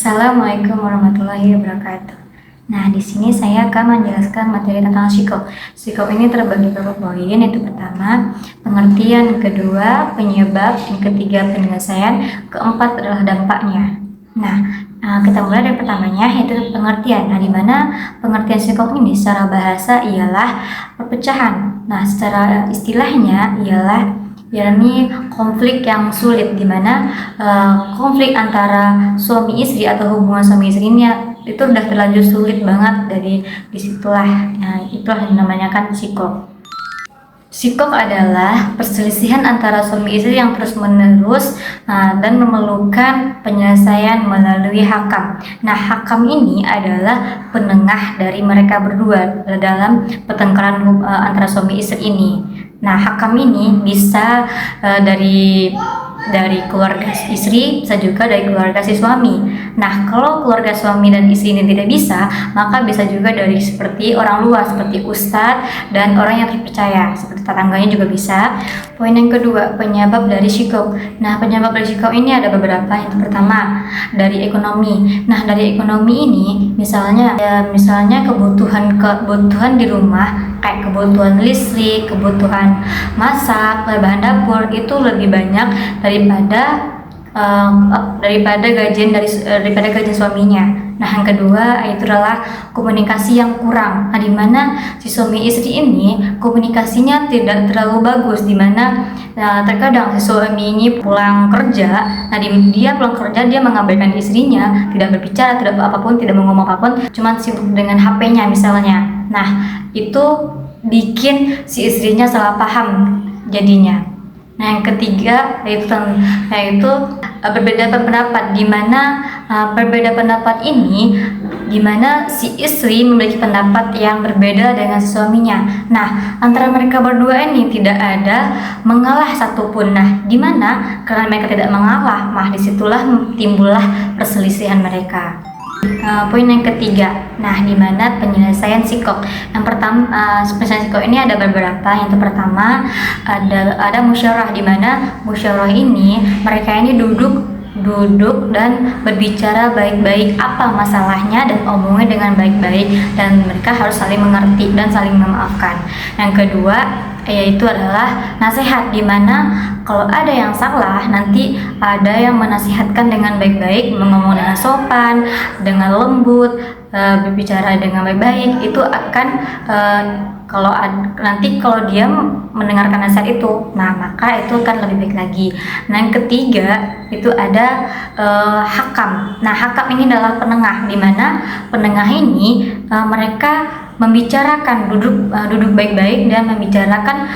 Assalamualaikum warahmatullahi wabarakatuh. Nah, di sini saya akan menjelaskan materi tentang psikop. Psikop ini terbagi beberapa poin, yaitu pertama, pengertian, kedua, penyebab, yang ketiga, penyelesaian, keempat adalah dampaknya. Nah, kita mulai dari pertamanya, yaitu pengertian. Nah, di mana pengertian psikop ini secara bahasa ialah perpecahan. Nah, secara istilahnya ialah yakni konflik yang sulit, di mana konflik antara suami istri atau hubungan suami istri ini itu udah terlanjur sulit banget. Dari disitulah itulah yang namanya kan psikop. Psikop adalah perselisihan antara suami istri yang terus menerus dan memerlukan penyelesaian melalui hakam. Nah, hakam ini adalah penengah dari mereka berdua dalam pertengkaran antara suami istri ini. Nah, hakam ini bisa dari keluarga istri, bisa juga dari keluarga si suami. Nah, kalau keluarga suami dan istri ini tidak bisa, maka bisa juga dari seperti orang luar, seperti ustadz dan orang yang terpercaya, seperti tetangganya juga bisa. Poin yang kedua, penyebab dari psikop. Nah, penyebab dari psikop ini ada beberapa. Yang pertama, dari ekonomi. Nah, dari ekonomi ini misalnya kebutuhan di rumah, kayak kebutuhan listrik, kebutuhan masak, bahan dapur itu lebih banyak daripada gajian suaminya. Nah, yang kedua itu adalah komunikasi yang kurang. Nah, di mana si suami istri ini komunikasinya tidak terlalu bagus, di mana terkadang si suami ini pulang kerja, dia pulang kerja dia mengabaikan istrinya, tidak berbicara, tidak apapun, tidak ngomong apapun, cuma sibuk dengan HP-nya misalnya. Nah, itu bikin si istrinya salah paham jadinya. Nah, yang ketiga yaitu berbeda pendapat, di mana berbeda pendapat ini di mana si istri memiliki pendapat yang berbeda dengan suaminya. Nah, antara mereka berdua ini tidak ada mengalah satupun. Nah, di mana karena mereka tidak mengalah, disitulah timbullah perselisihan mereka. Poin yang ketiga, di mana penyelesaian psikop. Yang pertama, penyelesaian psikop ini ada beberapa. Yang pertama ada musyawarah, di mana musyawarah ini mereka ini duduk dan berbicara baik-baik apa masalahnya dan omongnya dengan baik-baik, dan mereka harus saling mengerti dan saling memaafkan. Yang kedua yaitu adalah nasihat, di mana kalau ada yang salah nanti ada yang menasihatkan dengan baik-baik, ngomong dengan sopan, dengan lembut, berbicara dengan baik-baik. Itu akan kalau dia mendengarkan nasihat itu, maka itu akan lebih baik lagi. Nah, yang ketiga itu ada hakam. Nah, hakam ini adalah penengah, di mana penengah ini mereka membicarakan, duduk baik-baik dan membicarakan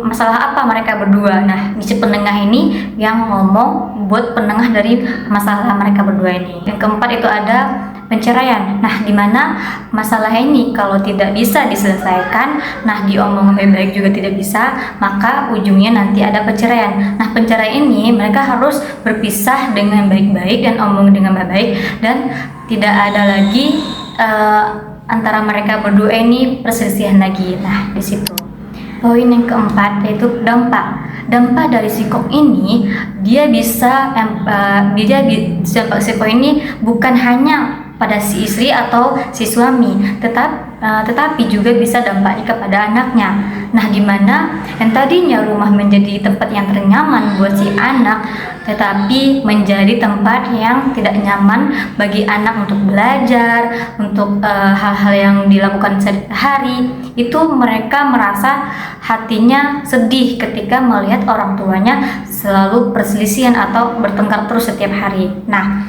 masalah apa mereka berdua. Nah, si penengah ini yang ngomong buat penengah dari masalah mereka berdua ini. Yang keempat itu ada penceraian. Nah, di mana masalah ini kalau tidak bisa diselesaikan, diomong baik-baik juga tidak bisa, maka ujungnya nanti ada perceraian. Nah, perceraian ini mereka harus berpisah dengan baik-baik dan omong dengan baik-baik, dan tidak ada lagi antara mereka berdua ini perselisihan lagi. Nah, di situ. Poin yang keempat yaitu dampak. Dampak dari psikop ini psikop ini bukan hanya pada si istri atau si suami, tetapi juga bisa dampaknya kepada anaknya. Nah, di mana yang tadinya rumah menjadi tempat yang ternyaman buat si anak, tetapi menjadi tempat yang tidak nyaman bagi anak untuk belajar, untuk hal-hal yang dilakukan sehari-hari. Itu mereka merasa hatinya sedih ketika melihat orang tuanya selalu perselisihan atau bertengkar terus setiap hari. Nah,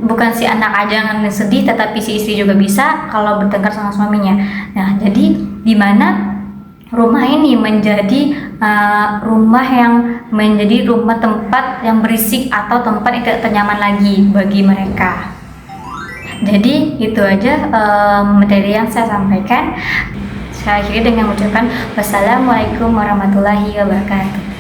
bukan si anak aja yang sedih, tetapi si istri juga bisa kalau bertengkar sama suaminya. Nah, jadi di mana rumah ini menjadi rumah tempat yang berisik atau tempat yang tidak ternyaman lagi bagi mereka. Jadi itu aja materi yang saya sampaikan. Saya akhiri dengan mengucapkan wassalamualaikum warahmatullahi wabarakatuh.